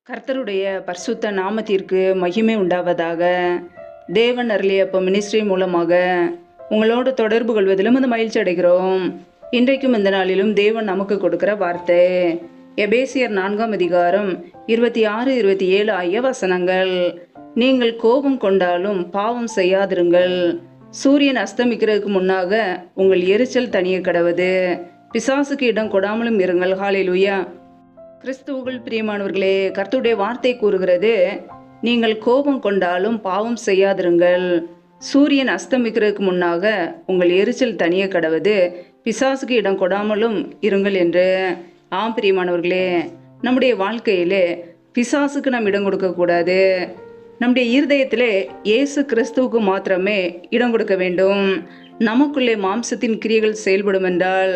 கர்த்தருடைய பரிசுத்த நாமத்திற்கு மகிமை உண்டாவதாக. தேவன் அருளிய மினிஸ்ட்ரி மூலமாக உங்களோடு தொடர்பு கொள்வதிலும் அந்த மகிழ்ச்சி அடைகிறோம். இன்றைக்கும் இந்த நாளிலும் தேவன் நமக்கு கொடுக்கிற வார்த்தை எபேசியர் 4ஆம் அதிகாரம் 26, 27 ஆகிய வசனங்கள். நீங்கள் கோபம் கொண்டாலும் பாவம் செய்யாதிருங்கள். சூரியன் அஸ்தமிக்கிறதுக்கு முன்னாக உங்கள் எரிச்சல் தனிய கடவது. பிசாசுக்கு இடம் கொடாமலும் இருங்கள். ஹல்லேலூயா. கிறிஸ்துவுக்குள் பிரியமானவர்களே, கர்த்தருடைய வார்த்தை கூறுகிறது, நீங்கள் கோபம் கொண்டாலும் பாவம் செய்யாதிருங்கள். சூரியன் அஸ்தமிக்கிறதுக்கு முன்னாக உங்கள் எரிச்சல் தனிய கடவது. பிசாசுக்கு இடம் கொடாமலும் இருங்கள் என்று. ஆம் பிரியமானவர்களே, நம்முடைய வாழ்க்கையிலே பிசாசுக்கு நாம் இடம் கொடுக்கக்கூடாது. நம்முடைய இருதயத்திலே இயேசு கிறிஸ்துவுக்கு மாத்திரமே இடம் கொடுக்க வேண்டும். நமக்குள்ளே மாம்சத்தின் கிரியைகள் செயல்படும் என்றால்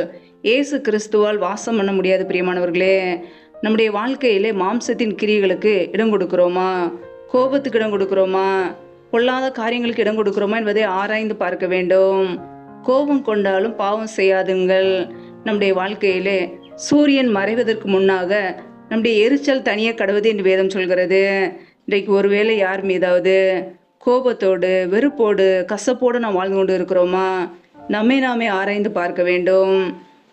இயேசு கிறிஸ்துவால் வாசம் பண்ண முடியாது. பிரியமானவர்களே, நம்முடைய வாழ்க்கையிலே மாம்சத்தின் கிரியைகளுக்கு இடம் கொடுக்கிறோமா? கோபத்துக்கு இடம் கொடுக்கிறோமா? பொல்லாத காரியங்களுக்கு இடம் கொடுக்கிறோமா என்பதை ஆராய்ந்து பார்க்க வேண்டும். கோபம் கொண்டாலும் பாவம் செய்யாதுங்கள். நம்முடைய வாழ்க்கையிலே சூரியன் மறைவதற்கு முன்னாக நம்முடைய எரிச்சல் தனிய கடவுது என்று வேதம் சொல்கிறது. இன்றைக்கு ஒருவேளை யார் மீதாவது கோபத்தோடு, வெறுப்போடு, கசப்போடு நாம் வாழ்ந்து கொண்டு இருக்கிறோமா? நம்மை நாமே ஆராய்ந்து பார்க்க வேண்டும்.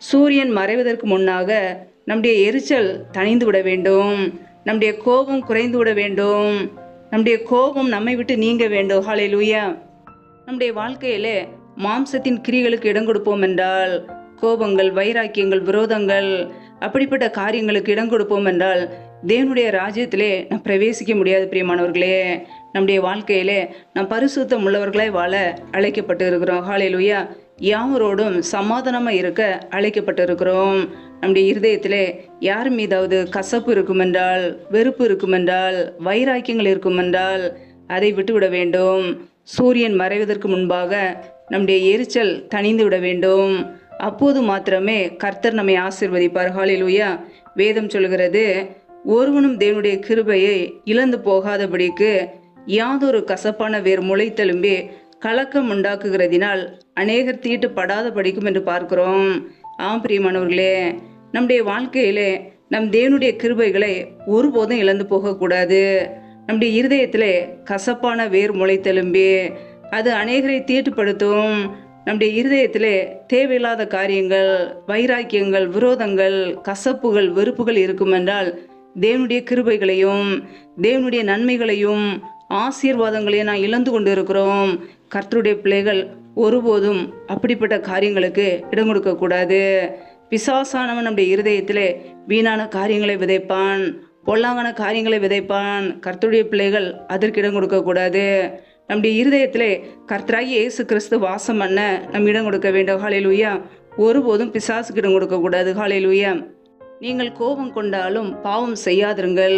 சூரியன் மறைவதற்கு முன்னாக நம்முடைய எரிச்சல் தணிந்து விட வேண்டும். நம்முடைய கோபம் குறைந்து விட வேண்டும். நம்முடைய கோபம் நம்மை விட்டு நீங்க வேண்டும். ஹல்லேலூயா. நம்முடைய வாழ்க்கையிலே மாம்சத்தின் கிரியைகளுக்கு இடம் கொடுப்போம் என்றால், கோபங்கள், வைராக்கியங்கள், விரோதங்கள், அப்படிப்பட்ட காரியங்களுக்கு இடம் கொடுப்போம் என்றால் தேவனுடைய ராஜ்யத்திலே நாம் பிரவேசிக்க முடியாது. பிரியமானவர்களே, நம்முடைய வாழ்க்கையிலே நாம் பரிசுத்தம் உள்ளவர்களாய் வாழ அழைக்கப்பட்டு இருக்கிறோம். ஹல்லேலூயா. யாவரோடும் சமாதானமாக இருக்க அழைக்கப்பட்டு இருக்கிறோம். நம்முடைய இருதயத்திலே யார் மீதாவது கசப்பு இருக்குமென்றால், வெறுப்பு இருக்குமென்றால், வைராக்கியங்கள் இருக்குமென்றால் அதை விட்டுவிட வேண்டும். சூரியன் மறைவதற்கு முன்பாக நம்முடைய எரிச்சல் தணிந்து விட வேண்டும். அப்போது மாத்திரமே கர்த்தர் நம்மை ஆசீர்வதிப்பார். ஹல்லேலூயா. வேதம் சொல்கிறது, ஒருவனும் தேவனுடைய கிருபையை இழந்து போகாதபடிக்கு யாதொரு கசப்பான வேர் முளைத்தெலும்பி கலக்கம் உண்டாக்குகிறதினால் அநேகர் தீட்டுப்படாத படிக்கும் என்று பார்க்கிறோம். ஆம் பிரியமானவர்களே, நம்முடைய வாழ்க்கையிலே நம் தேவனுடைய கிருபைகளை ஒருபோதும் இழந்து போகக்கூடாது. நம்முடைய இருதயத்திலே கசப்பான வேர் முளைத்தெலும்பி அது அநேகரை தீட்டுப்படுத்தும். நம்முடைய இருதயத்திலே தேவையில்லாத காரியங்கள், வைராக்கியங்கள், விரோதங்கள், கசப்புகள், வெறுப்புகள் இருக்கும் என்றால் தேவனுடைய கிருபைகளையும் தேவனுடைய நன்மைகளையும் ஆசீர்வாதங்களையும் நான் இழந்து கொண்டு இருக்கிறோம். கர்த்தருடைய பிள்ளைகள் ஒருபோதும் அப்படிப்பட்ட காரியங்களுக்கு இடம் கொடுக்கக்கூடாது. பிசாசானவன் நம்முடைய இருதயத்திலே வீணான காரியங்களை விதைப்பான், பொல்லாங்கான காரியங்களை விதைப்பான். கர்த்தருடைய பிள்ளைகள் அதற்கு இடம் கொடுக்கக்கூடாது. நம்முடைய இருதயத்திலே கர்த்தராகிய இயேசு கிறிஸ்து வாசம் பண்ண நம் இடம் கொடுக்க வேண்டும். ஹல்லேலூயா. ஒருபோதும் பிசாசுக்கு இடம் கொடுக்கக்கூடாது. ஹல்லேலூயா. நீங்கள் கோபம் கொண்டாலும் பாவம் செய்யாதிருங்கள்.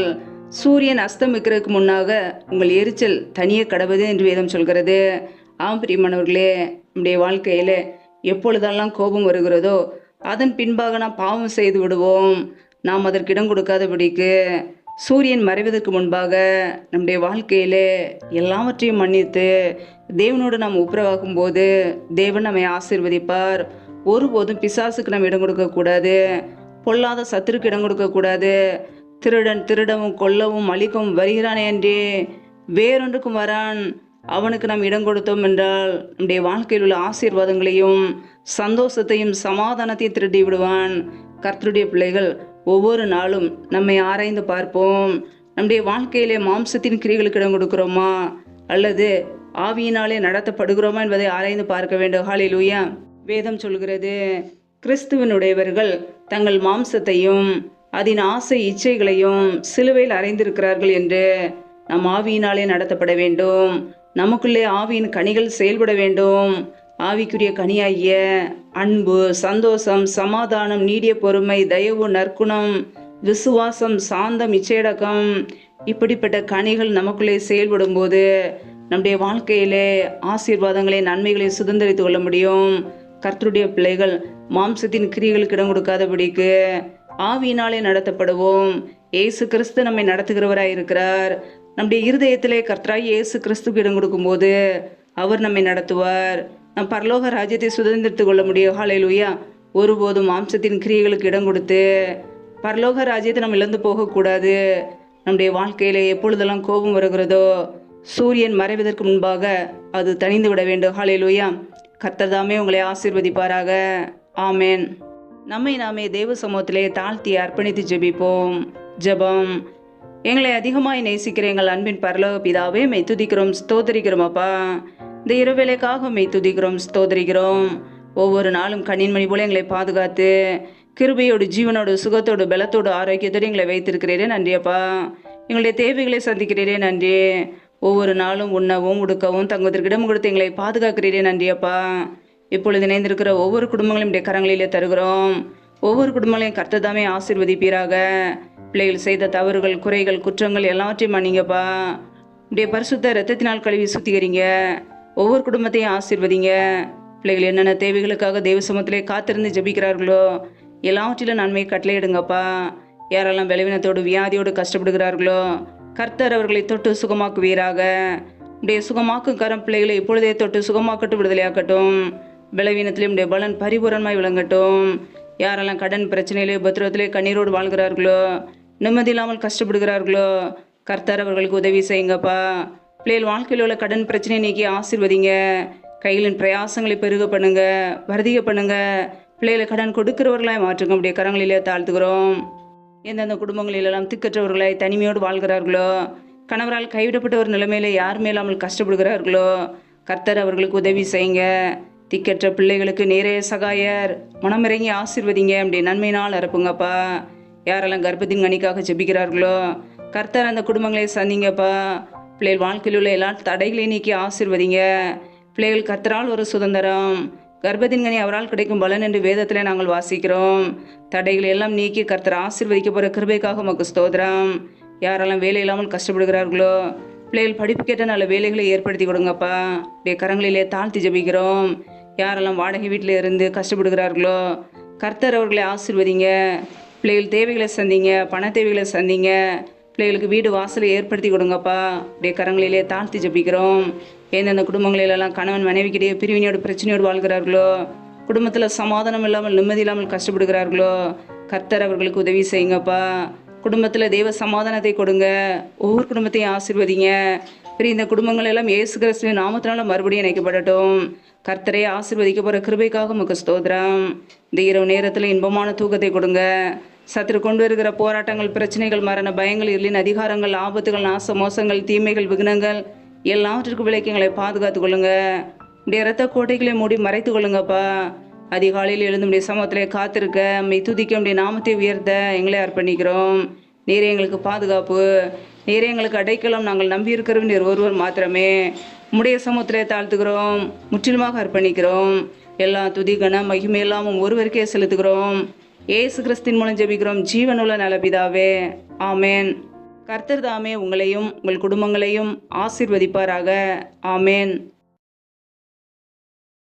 சூரியன் அஸ்தமிக்கிறதுக்கு முன்னாக உங்கள் எரிச்சல் தனிய கடவுது என்று வேதம் சொல்கிறது. ஆம் பிரியமானவர்களே, நம்முடைய வாழ்க்கையில் எப்பொழுதெல்லாம் கோபம் வருகிறதோ அதன் பின்பாக நாம் பாவம் செய்து விடுவோம். நாம் அதற்கு இடம் கொடுக்காதபடிக்கு சூரியன் மறைவதற்கு முன்பாக நம்முடைய வாழ்க்கையிலே எல்லாவற்றையும் மன்னித்து தேவனோடு நாம் ஒப்புரவாகும் போது தேவன் நம்மை ஆசீர்வதிப்பார். ஒருபோதும் பிசாசுக்கு நாம் இடம் கொடுக்கக்கூடாது. பொல்லாத சத்துருக்கு இடம் கொடுக்கக்கூடாது. திருடன் திருடவும் கொல்லவும் அழிக்கவும் வருகிறானே என்றே வேறொன்றுக்கும் வரான். அவனுக்கு நாம் இடம் கொடுத்தோம் என்றால் நம்முடைய வாழ்க்கையில் உள்ள ஆசீர்வாதங்களையும் சந்தோஷத்தையும் சமாதானத்தையும் திருடி விடுவான். கர்த்தருடைய பிள்ளைகள் ஒவ்வொரு நாளும் நம்மை ஆராய்ந்து பார்ப்போம். நம்முடைய வாழ்க்கையிலே மாம்சத்தின் கிரியைகளுக்கு இடம் கொடுக்கிறோமா அல்லது ஆவியினாலே நடத்தப்படுகிறோமா என்பதை ஆராய்ந்து பார்க்க வேண்டும். ஹல்லேலூயா. வேதம் சொல்கிறது, கிறிஸ்துவனுடையவர்கள் தங்கள் மாம்சத்தையும் அதன் ஆசை இச்சைகளையும் சிலுவையில் அறைந்திருக்கிறார்கள் என்று. நம் ஆவியினாலே நடத்தப்பட வேண்டும். நமக்குள்ளே ஆவியின் கனிகள் செயல்பட வேண்டும். ஆவிக்குரிய கனியாகிய அன்பு, சந்தோஷம், சமாதானம், நீடிய பொறுமை, தயவு, நற்குணம், விசுவாசம், சாந்தம், இச்சையடக்கம், இப்படிப்பட்ட கனிகள் நமக்குள்ளே செயல்படும் போது நம்முடைய வாழ்க்கையிலே ஆசீர்வாதங்களை, நன்மைகளை சுதந்திரித்து கொள்ள முடியும். கர்த்தருடைய பிள்ளைகள் மாம்சத்தின் கிரியைகளுக்கு இடம் கொடுக்காதபடிக்கு ஆவியினாலே நடத்தப்படுவோம். இயேசு கிறிஸ்து நம்மை நடத்துகிறவராய் இருக்கிறார். நம்முடைய இருதயத்திலே கர்த்தராய் இயேசு கிறிஸ்துக்கு இடம் கொடுக்கும்போது அவர் நம்மை நடத்துவார். நம் பரலோக ராஜ்யத்தை சுதந்திரித்து கொள்ள முடியும். ஹல்லேலூயா. ஒருபோதும் மாம்சத்தின் கிரியைகளுக்கு இடம் கொடுத்து பரலோக ராஜ்யத்தை நம்ம இழந்து போகக்கூடாது. நம்முடைய வாழ்க்கையில எப்பொழுதெல்லாம் கோபம் வருகிறதோ சூரியன் மறைவதற்கு முன்பாக அது தணிந்து விட வேண்டும். ஹல்லேலூயா. கர்த்தர் தாமே உங்களை ஆசீர்வதிப்பாராக. ஆமேன். நம்மை நாமே தேவ சமூகத்திலே தாழ்த்தி அர்ப்பணித்து ஜெபிப்போம். ஜெபம். எங்களை அதிகமாய் நேசிக்கிற எங்கள் அன்பின் பரலோக பிதாவே, மெய் துதிக்கிறோம், ஸ்தோத்தரிக்கிறோம் அப்பா. இந்த இரவேளைக்காக மெய் துதிக்கிறோம், ஸ்தோத்தரிக்கிறோம். ஒவ்வொரு நாளும் கண்ணின் மணி போல எங்களை பாதுகாத்து கிருபையோடு ஜீவனோடு சுகத்தோடு பலத்தோடு ஆரோக்கியத்தோடு எங்களை வைத்திருக்கிறீரே நன்றி அப்பா. எங்களுடைய தேவைகளை சந்திக்கிறீரே நன்றி. ஒவ்வொரு நாளும் உண்ணவும் உடுக்கவும் தங்குவதற்கு இடம் கொடுத்து எங்களை பாதுகாக்கிறீரே நன்றி அப்பா. இப்பொழுது இணைந்திருக்கிற ஒவ்வொரு குடும்பங்களையும் உடைய கரங்களிலே தருகிறோம். ஒவ்வொரு குடும்பங்களையும் கர்த்தர் தாமே ஆசீர்வதிப்பீராக. பிள்ளைகள் செய்த தவறுகள், குறைகள், குற்றங்கள் எல்லாவற்றையும் மன்னிங்கப்பா. உடைய பரிசுத்த இரத்தத்தினால் கழுவி சுத்திகரிங்க. ஒவ்வொரு குடும்பத்தையும் ஆசீர்வதிங்க. பிள்ளைகள் என்னென்ன தேவைகளுக்காக தேவ சமூகத்திலே காத்திருந்து ஜெபிக்கிறார்களோ எல்லாவற்றிலும் நன்மையை கட்டளையிடுங்கப்பா. யாரெல்லாம் பலவீனத்தோடு வியாதியோடு கஷ்டப்படுகிறார்களோ கர்த்தர் அவர்களை தொட்டு சுகமாக்குவீராக. உடைய சுகமாக்கும் கரம் பிள்ளைகளை இப்பொழுதே தொட்டு சுகமாக்கட்டும், விடுதலையாக்கட்டும். பலவீனத்திலே உடைய பலன் பரிபூரணமாய் விளங்கட்டும். யாரெல்லாம் கடன் பிரச்சனையிலே உபத்திரவத்திலே கண்ணீரோடு வாழ்கிறார்களோ நிம்மதி இல்லாமல் கஷ்டப்படுகிறார்களோ கர்த்தர் அவர்களுக்கு உதவி செய்யுங்கப்பா. பிள்ளைகள் வாழ்க்கையில் உள்ள கடன் பிரச்சனையை நீக்கி ஆசீர்வதிங்க. கைகளின் பிரயாசங்களை பெருக பண்ணுங்க, வருதிக பண்ணுங்க. பிள்ளைகளை கடன் கொடுக்கிறவர்களாய் மாற்றுங்க. உடைய கரங்களிலே தாழ்த்துகிறோம். எந்தெந்த குடும்பங்களிலெல்லாம் திக்கற்றவர்களாய் தனிமையோடு வாழ்கிறார்களோ கணவரால் கைவிடப்பட்ட ஒரு நிலைமையில யார் மேலாமல் கஷ்டப்படுகிறார்களோ கர்த்தர் அவர்களுக்கு உதவி செய்யுங்க. திக்கற்ற பிள்ளைகளுக்கு நேரே சகாயர் மனமிறங்கி ஆசீர்வதிங்க. அப்படி நன்மையினால் அறுப்புங்கப்பா. யாரெல்லாம் கர்ப்பத்தின் கனிக்காக ஜெபிக்கிறார்களோ கர்த்தர் அந்த குடும்பங்களை சந்திங்கப்பா. பிள்ளைகள் வாழ்க்கையில் உள்ள எல்லா தடைகளையும் நீக்கி ஆசீர்வதிங்க. பிள்ளைகள் கர்த்தரால் ஒரு சுதந்திரம், கர்ப்பத்தின் கனி அவரால் கிடைக்கும் பலன் என்று வேதத்தில் நாங்கள் வாசிக்கிறோம். தடைகளை எல்லாம் நீக்கி கர்த்தர் ஆசீர்வதிக்க போகிற கிருபைக்காக உமக்கு ஸ்தோத்திரம். யாரெல்லாம் வேலை இல்லாமல் கஷ்டப்படுகிறார்களோ பிள்ளைகள் படிப்புக்கேற்ற நல்ல வேலைகளை ஏற்படுத்தி கொடுங்கப்பா. அப்படியே கரங்களிலே தாழ்த்தி ஜெபிக்கிறோம். யாரெல்லாம் வாடகை வீட்டில் இருந்து கஷ்டப்படுகிறார்களோ கர்த்தர் அவர்களை ஆசீர்வதிங்க. பிள்ளைகள் தேவைகளை சந்திங்க, பண தேவைகளை சந்திங்க. பிள்ளைகளுக்கு வீடு வாசலை ஏற்படுத்தி கொடுங்கப்பா. அப்படியே கரங்களிலே தாழ்த்தி ஜெபிக்கிறோம். எந்தெந்த குடும்பங்களிலெல்லாம் கணவன் மனைவிக்கிடையே பிரிவினையோடு பிரச்சனையோடு வாழ்கிறார்களோ குடும்பத்தில் சமாதானம் இல்லாமல் நிம்மதி இல்லாமல் கஷ்டப்படுகிறார்களோ கர்த்தர் அவர்களுக்கு உதவி செய்யுங்கப்பா. குடும்பத்தில் தெய்வ சமாதானத்தை கொடுங்க. ஒவ்வொரு குடும்பத்தையும் ஆசீர்வதிங்க. இந்த குடும்பங்கள் எல்லாம் இயேசு கிறிஸ்துவின் நாமத்தினால மறுபடியும் இணைக்கப்படட்டும். கர்த்தரை ஆசீர்வதிக்க போகிற கிருபைக்காக உமக்கு ஸ்தோத்திரம். இந்த இரவு நேரத்தில் இன்பமான தூக்கத்தை கொடுங்க. சத்துரு கொண்டு வருகிற போராட்டங்கள், பிரச்சனைகள், மரண பயங்கள், இருளின் அதிகாரங்கள், ஆபத்துகள், நாச மோசங்கள், தீமைகள், விக்னங்கள் எல்லாவற்றிற்கும் விலைக்கு எங்களை பாதுகாத்து கொள்ளுங்க. உடைய இரத்த கோட்டைகளை மூடி மறைத்து கொள்ளுங்கப்பா. அதிகாலையில் எழுந்து உடைய சமூகத்திலே காத்திருக்க மெய் துதிக்க உடைய நாமத்தை உயர்த்த எங்களை அர்ப்பணிக்கிறோம். நீரே எங்களுக்கு பாதுகாப்பு, நீரே எங்களுக்கு அடைக்கலம். நாங்கள் நம்பியிருக்கிறோம் நீர் ஒருவர் மாத்திரமே. உம்முடைய சமூகத்திலே தாழ்த்துகிறோம், முற்றிலுமாக அர்ப்பணிக்கிறோம். எல்லா துதி கன மகிமையெல்லாம் ஒருவருக்கே செலுத்துகிறோம். இயேசு கிறிஸ்தின் மூலம் ஜெபிக்கிறோம் ஜீவனுள்ள நல்ல பிதாவே. ஆமேன். கர்த்தர் தாமே உங்களையும் உங்கள் குடும்பங்களையும் ஆசீர்வதிப்பாராக. ஆமேன்.